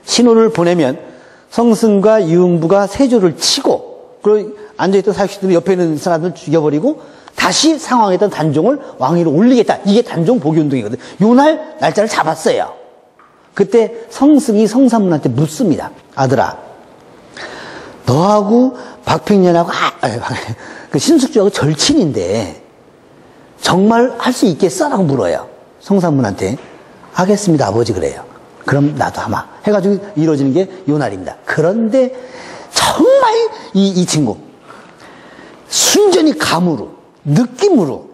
신호를 보내면 성승과 유흥부가 세조를 치고 그리고 앉아있던 사육신들이 옆에 있는 사람들 죽여버리고 다시 상황했던 단종을 왕위로 올리겠다. 이게 단종복위운동이거든요. 요날 날짜를 잡았어요. 그때 성승이 성삼문한테 묻습니다. 아들아, 너하고 박평년하고 그 신숙주하고 절친인데 정말 할 수 있겠어? 라고 물어요. 성삼문한테. 하겠습니다 아버지 그래요. 그럼 나도 하마 해가지고 이루어지는 게 요 날입니다. 그런데 정말 이 친구 순전히 감으로 느낌으로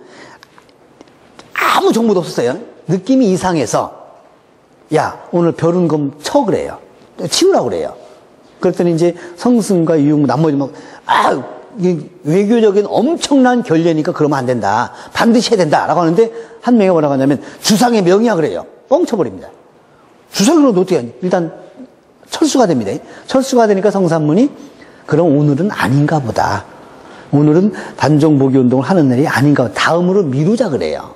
아무 정보도 없었어요. 느낌이 이상해서 야 오늘 벼룬검 쳐 그래요. 치우라고 그래요. 그랬더니 이제 성승과 유흥, 나머지 이게 외교적인 엄청난 결례니까 그러면 안 된다. 반드시 해야 된다. 라고 하는데 한 명이 뭐라고 하냐면 주상의 명이야 그래요. 뻥쳐버립니다. 주상으로는 어떻게 하니? 일단 철수가 됩니다. 철수가 되니까 성산문이 그럼 오늘은 아닌가 보다. 오늘은 단종보기 운동을 하는 날이 아닌가 보다. 다음으로 미루자 그래요.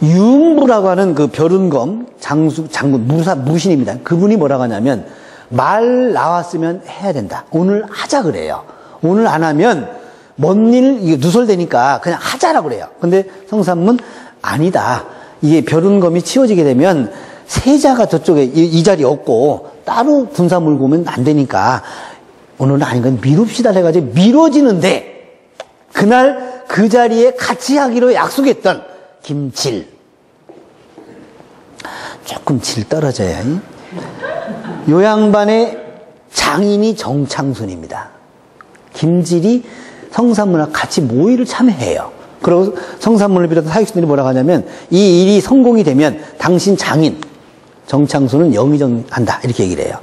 유흥부라고 하는 그 벼른검 장군 무신입니다. 그분이 뭐라고 하냐면 말 나왔으면 해야 된다. 오늘 하자 그래요. 오늘 안 하면 먼 일 이게 누설되니까 그냥 하자라고 그래요. 근데 성산문 아니다. 이게 벼른검이 치워지게 되면 세자가 저쪽에 이 자리에 없고 따로 군사 몰고 오면 안 되니까 오늘은 아닌가 미룹시다 해가지고 미뤄지는데 그날 그 자리에 같이 하기로 약속했던 김질 조금 질 떨어져요. 요 양반의 장인이 정창순입니다. 김질이 성산문하고 같이 모의를 참여해요. 그리고 성산문을 비롯한 사육신들이 뭐라고 하냐면 이 일이 성공이 되면 당신 장인 정창순은 영의정한다 이렇게 얘기를 해요.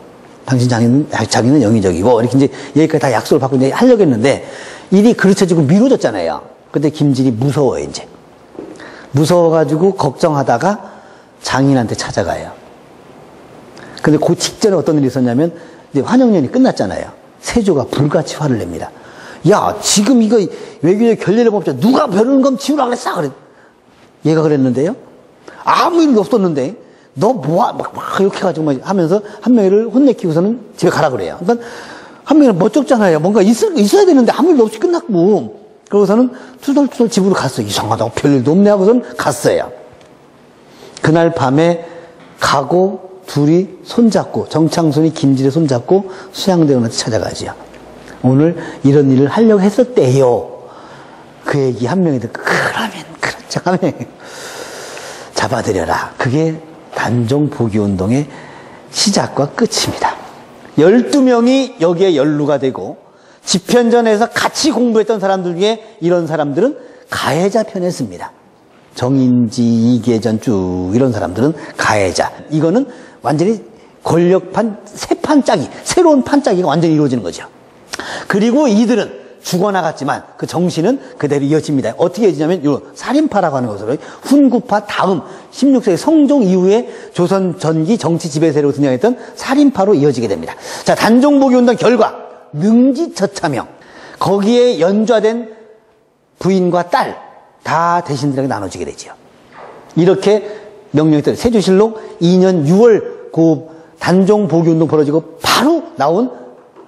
당신 장인은 영의적이고 이렇게 이제 여기까지 다 약속을 받고 이제 하려고 했는데 일이 그르쳐지고 미뤄졌잖아요. 근데 김질이 무서워요 이제. 무서워가지고 걱정하다가 장인한테 찾아가요. 근데 그 직전에 어떤 일이 있었냐면 이제 환영년이 끝났잖아요. 세조가 불같이 화를 냅니다. 야 지금 이거 외교의 결례를 법자 누가 벼르는검 치우라 그랬어? 그래. 얘가 그랬는데요. 아무 일도 없었는데 너 뭐야 막 이렇게 해가지고 막 하면서 한 명이를 혼내키고서는 집에 가라 그래요. 그러니까 한 명이는 멋쩍잖아요. 뭔가 있어야 되는데 아무 일도 없이 끝났고 그러고서는 투덜투덜 집으로 갔어요. 이상하다고 별일도 없네 하고서는 갔어요. 그날 밤에 가고 둘이 손잡고 정창순이 김질의 손잡고 수양대원한테 찾아가지요. 오늘 이런 일을 하려고 했었대요. 그 얘기 한 명이 듣고 그러면 그렇죠 하면 잡아들여라. 그게 단종보기운동의 시작과 끝입니다. 12명이 여기에 연루가 되고 집현전에서 같이 공부했던 사람들 중에 이런 사람들은 가해자 편에 씁니다. 정인지, 이계전 쭉 이런 사람들은 가해자. 이거는 완전히 권력판 새 판짜기, 새로운 판짜기가 완전히 이루어지는 거죠. 그리고 이들은 죽어나갔지만 그 정신은 그대로 이어집니다. 어떻게 이어지냐면 요 살인파라고 하는 것으로 훈구파 다음 16세기 성종 이후에 조선 전기 정치 지배세로 등장했던 살인파로 이어지게 됩니다. 자, 단종보기운동 결과 능지처참형 거기에 연좌된 부인과 딸 다 대신들에게 나눠지게 되죠. 이렇게 명령이 떨어져 세조실록 2년 6월 그 단종보기운동 벌어지고 바로 나온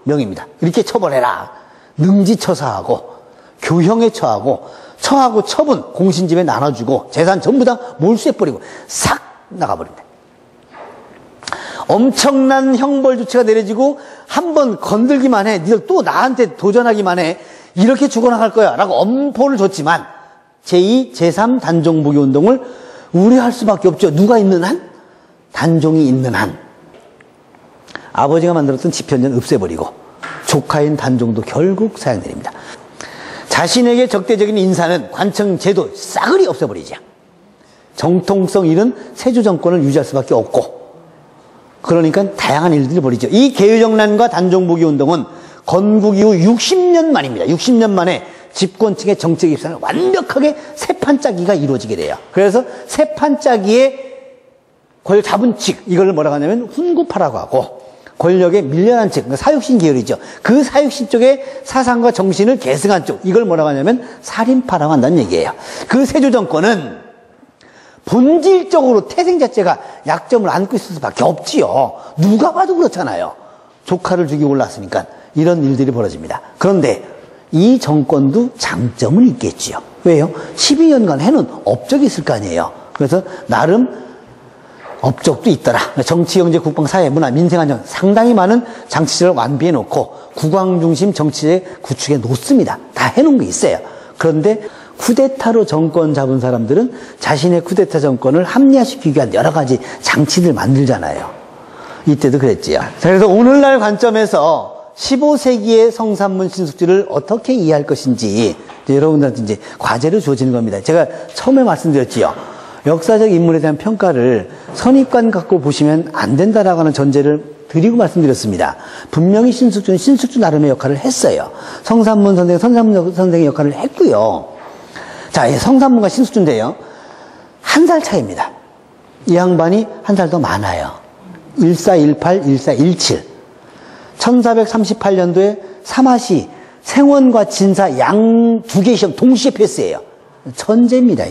명입니다. 이렇게 처벌해라. 능지처사하고 교형에 처하고 처분 공신집에 나눠주고 재산 전부 다 몰수해버리고 싹 나가버립니다. 엄청난 형벌 조치가 내려지고 한번 건들기만 해 니들 또 나한테 도전하기만 해 이렇게 죽어나갈 거야 라고 엄포를 줬지만 제2, 제3 단종보기운동을 우려할 수밖에 없죠. 누가 있는 한? 단종이 있는 한. 아버지가 만들었던 집현전 없애버리고 조카인 단종도 결국 사형내립니다. 자신에게 적대적인 인사는 관청 제도 싸그리 없애버리죠. 정통성 잃은 세조 정권을 유지할 수밖에 없고 그러니까 다양한 일들이 벌이죠. 이 개유정난과 단종보기운동은 건국 이후 60년 만입니다. 60년 만에 집권층의 정책 입장을 완벽하게 새 판짜기가 이루어지게 돼요. 그래서 새 판짜기의 권력 잡은 측 이걸 뭐라고 하냐면 훈구파라고 하고 권력에 밀려난 측 그러니까 사육신 계열이죠. 그 사육신 쪽의 사상과 정신을 계승한 쪽 이걸 뭐라고 하냐면 살인파라고 한다는 얘기예요. 그 세조 정권은 본질적으로 태생 자체가 약점을 안고 있을 수밖에 없지요. 누가 봐도 그렇잖아요. 조카를 죽이고 올랐으니까 이런 일들이 벌어집니다. 그런데 이 정권도 장점은 있겠지요. 왜요? 12년간 해는 업적이 있을 거 아니에요. 그래서 나름 업적도 있더라. 정치, 경제, 국방, 사회, 문화, 민생안전 상당히 많은 장치를 완비해 놓고 국왕 중심 정치에 구축해 놓습니다. 다 해놓은 게 있어요. 그런데 쿠데타로 정권 잡은 사람들은 자신의 쿠데타 정권을 합리화시키기 위한 여러 가지 장치들 만들잖아요. 이때도 그랬지요. 그래서 오늘날 관점에서 15세기의 성산문 신숙지를 어떻게 이해할 것인지 여러분들한테 이제 과제로 주어지는 겁니다. 제가 처음에 말씀드렸지요. 역사적 인물에 대한 평가를 선입관 갖고 보시면 안 된다라고 하는 전제를 드리고 말씀드렸습니다. 분명히 신숙주는 신숙주 나름의 역할을 했어요. 성산문 선생, 성산문 선생의 역할을 했고요. 자, 성산문과 신숙주인데요. 한 살 차이입니다. 이 양반이 한 살 더 많아요. 1418, 1417. 1438년도에 사마시 생원과 진사 양 두 개 시험 동시에 패스해요. 천재입니다.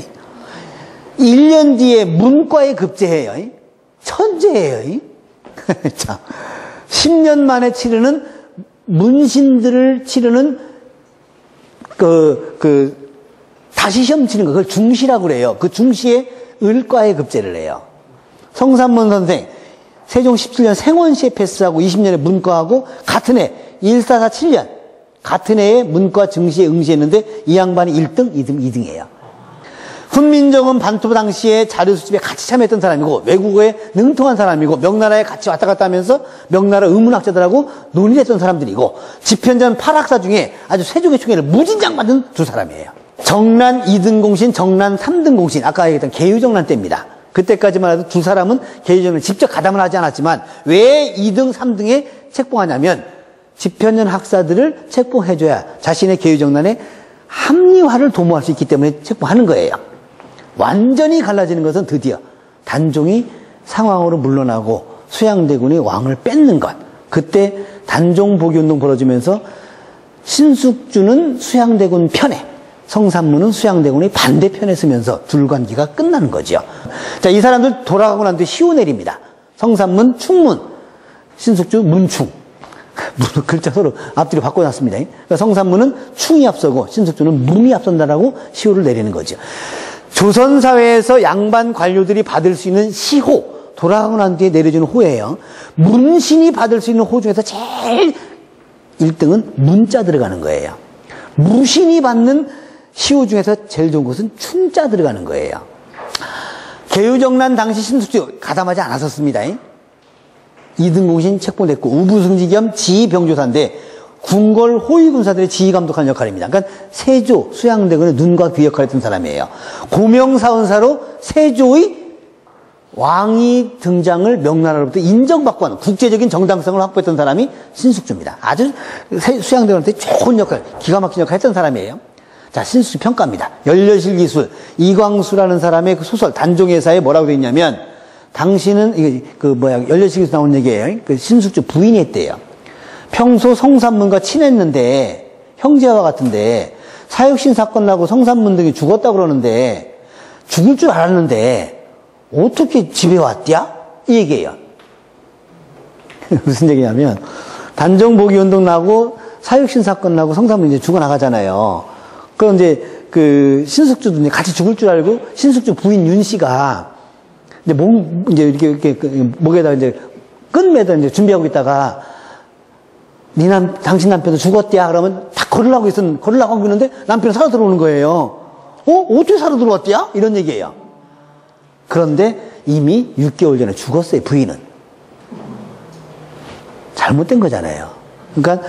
1년 뒤에 문과에 급제해요. 천재예요. 자, 10년 만에 치르는 문신들을 치르는 다시 시험 치는 거, 그걸 중시라고 그래요. 그 중시에 을과에 급제를 해요. 성산문 선생, 세종 17년 생원시에 패스하고 20년에 문과하고 같은 해, 1447년, 같은 해에 문과 증시에 응시했는데 이 양반이 1등, 2등, 2등이에요. 훈민정음 반투 당시에 자료 수집에 같이 참여했던 사람이고 외국어에 능통한 사람이고 명나라에 같이 왔다 갔다 하면서 명나라 의문학자들하고 논의를 했던 사람들이고 집현전 8학사 중에 아주 세종의 총애를 무진장 받은 두 사람이에요. 정난 2등 공신, 정난 3등 공신, 아까 얘기했던 계유정난 때입니다. 그때까지만 해도 두 사람은 계유정난을 직접 가담을 하지 않았지만 왜 2등, 3등에 책봉하냐면 집현전 학사들을 책봉해줘야 자신의 계유정난에 합리화를 도모할 수 있기 때문에 책봉하는 거예요. 완전히 갈라지는 것은 드디어 단종이 상황으로 물러나고 수양대군이 왕을 뺏는 것. 그때 단종복위운동 벌어지면서 신숙주는 수양대군 편에, 성산문은 수양대군의 반대편에 서면서 둘관기가 끝나는 거죠. 자, 이 사람들 돌아가고 난 뒤에 시호 내립니다. 성산문 충문, 신숙주 문충. 글자 서로 앞뒤로 바꿔놨습니다. 그러니까 성산문은 충이 앞서고 신숙주는 문이 앞선다라고 시호를 내리는 거죠. 조선사회에서 양반 관료들이 받을 수 있는 시호, 돌아가고 난 뒤에 내려주는 호예요. 문신이 받을 수 있는 호 중에서 제일 1등은 문자 들어가는 거예요. 무신이 받는 시호 중에서 제일 좋은 것은 충자 들어가는 거예요. 계유정난 당시 신숙주 가담하지 않았었습니다. 2등 공신 책봉됐고 우부승지 겸 지휘병조사인데 궁궐 호위군사들의 지휘감독하는 역할입니다. 그러니까 세조, 수양대군의 눈과 귀 역할을 했던 사람이에요. 고명사원사로 세조의 왕이 등장을 명나라로부터 인정받고 하는 국제적인 정당성을 확보했던 사람이 신숙주입니다. 아주 수양대군한테 좋은 역할, 기가 막힌 역할을 했던 사람이에요. 자, 신숙주 평가입니다. 열려실기술, 이광수라는 사람의 그 소설 단종예사에 뭐라고 되어 있냐면 당신은 열려실기술 나온 얘기예요. 그 신숙주 부인이 했대요. 평소 성산문과 친했는데 형제와 같은데 사육신 사건 나고 성산문 등이 죽었다고 그러는데 죽을 줄 알았는데 어떻게 집에 왔디야? 이 얘기예요. 무슨 얘기냐면 단종복위운동 나고 사육신 사건 나고 성산문 이제 죽어나가잖아요. 그럼 이제 그 신숙주도 같이 죽을 줄 알고 신숙주 부인 윤 씨가 이제 이렇게 목에다 이제 끈 매다 이제 준비하고 있다가 당신 남편도 죽었대야 그러면 딱 걸으려고 하고 있는데 남편이 살아 들어오는 거예요. 어떻게 살아 들어왔대야? 이런 얘기예요. 그런데 이미 6개월 전에 죽었어요, 부인은. 잘못된 거잖아요. 그러니까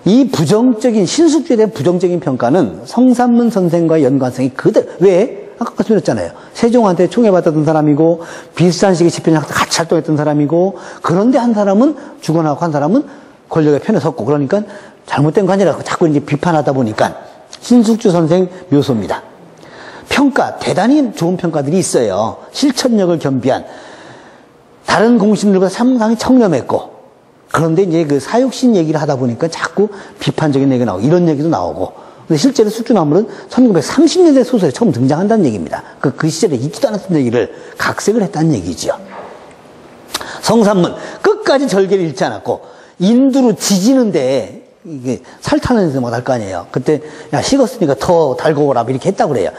이 부정적인, 신숙주에 대한 부정적인 평가는 성산문 선생과의 연관성이 그대로, 왜? 아까 말씀드렸잖아요. 세종한테 총애받았던 사람이고, 비슷한 시기에 집현전학사 같이 활동했던 사람이고, 그런데 한 사람은 죽어나가고 한 사람은 권력의 편에 섰고, 그러니까 잘못된 거 아니라 자꾸 이제 비판하다 보니까 신숙주 선생 묘소입니다. 평가, 대단히 좋은 평가들이 있어요. 실천력을 겸비한, 다른 공신들보다 상당히 청렴했고, 그런데 이제 그 사육신 얘기를 하다 보니까 자꾸 비판적인 얘기가 나오고, 이런 얘기도 나오고, 근데 실제로 숙주나물은 1930년대 소설에 처음 등장한다는 얘기입니다. 그 시절에 있지도 않았던 얘기를 각색을 했다는 얘기죠. 성산문, 끝까지 절개를 잃지 않았고, 인두로 지지는데, 이게 살타는 데서 막 날 거 아니에요. 그때, 야, 식었으니까 더 달고 오라, 이렇게 했다고 그래요.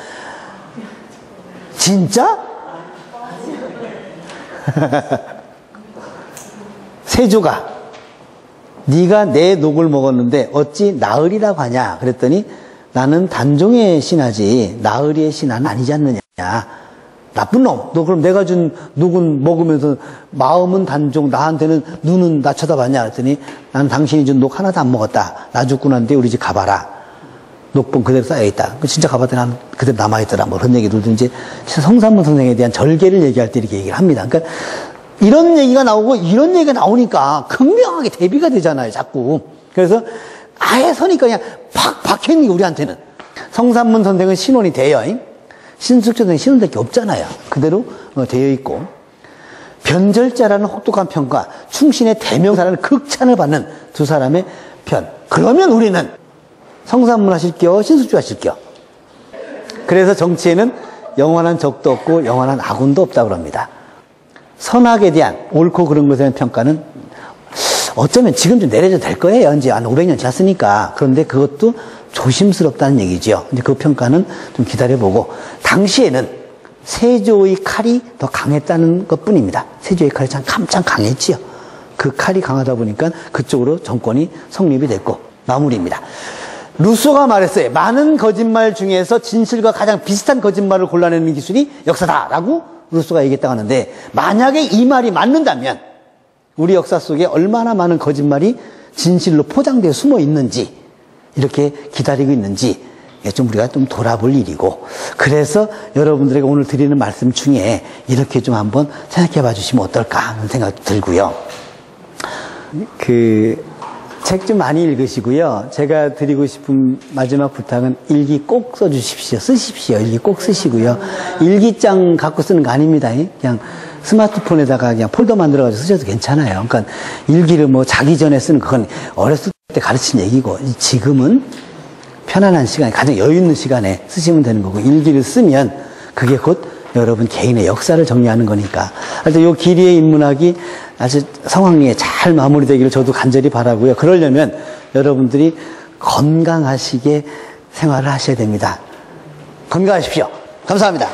진짜? 세조가, 네가 내 녹을 먹었는데 어찌 나으리라고 하냐? 그랬더니 나는 단종의 신하지 나으리의 신하는 아니지 않느냐. 나쁜 놈, 너 그럼 내가 준 녹은 먹으면서 마음은 단종, 나한테는 눈은 나 쳐다봤냐? 그랬더니 나는 당신이 준 녹 하나도 안 먹었다. 나 죽고 난 뒤에 우리 집 가봐라. 녹봉 그대로 쌓여있다. 진짜 가봤더니 난 그대로 남아있더라. 뭐 그런 얘기들도 이제 성산문 선생에 대한 절개를 얘기할 때 이렇게 얘기를 합니다. 그러니까 이런 얘기가 나오고 이런 얘기가 나오니까 극명하게 대비가 되잖아요, 자꾸. 그래서 아예 서니까 그냥 팍 박혀있는 게 우리한테는. 성산문 선생은 신원이 돼요. 신숙초등은 신원될 게 없잖아요. 그대로 되어 있고. 변절자라는 혹독한 편과 충신의 대명사라는 극찬을 받는 두 사람의 편. 그러면 우리는 성산문 하실게요, 신숙주 하실게요. 그래서 정치에는 영원한 적도 없고 영원한 아군도 없다고 합니다. 선악에 대한 옳고 그른 것에 대한 평가는 어쩌면 지금 좀 내려져도 될 거예요. 이제 한 500년 지났으니까. 그런데 그것도 조심스럽다는 얘기죠. 이제 그 평가는 좀 기다려보고, 당시에는 세조의 칼이 더 강했다는 것 뿐입니다. 세조의 칼이 참 강했지요. 그 칼이 강하다 보니까 그쪽으로 정권이 성립이 됐고, 마무리입니다. 루소가 말했어요. 많은 거짓말 중에서 진실과 가장 비슷한 거짓말을 골라내는 기술이 역사다라고 루소가 얘기했다고 하는데, 만약에 이 말이 맞는다면 우리 역사 속에 얼마나 많은 거짓말이 진실로 포장되어 숨어 있는지, 이렇게 기다리고 있는지 좀 우리가 좀 돌아볼 일이고, 그래서 여러분들에게 오늘 드리는 말씀 중에 이렇게 좀 한번 생각해 봐 주시면 어떨까 하는 생각도 들고요. 책 좀 많이 읽으시고요. 제가 드리고 싶은 마지막 부탁은 일기 꼭 써주십시오. 쓰십시오. 일기 꼭 쓰시고요. 일기장 갖고 쓰는 거 아닙니다. 그냥 스마트폰에다가 그냥 폴더 만들어가지고 쓰셔도 괜찮아요. 그러니까 일기를 뭐 자기 전에 쓰는 그건 어렸을 때 가르친 얘기고, 지금은 편안한 시간에, 가장 여유 있는 시간에 쓰시면 되는 거고, 일기를 쓰면 그게 곧 여러분 개인의 역사를 정리하는 거니까. 하여튼 요 기리의 인문학이 아주 성황리에 잘 마무리되기를 저도 간절히 바라고요. 그러려면 여러분들이 건강하시게 생활을 하셔야 됩니다. 건강하십시오. 감사합니다.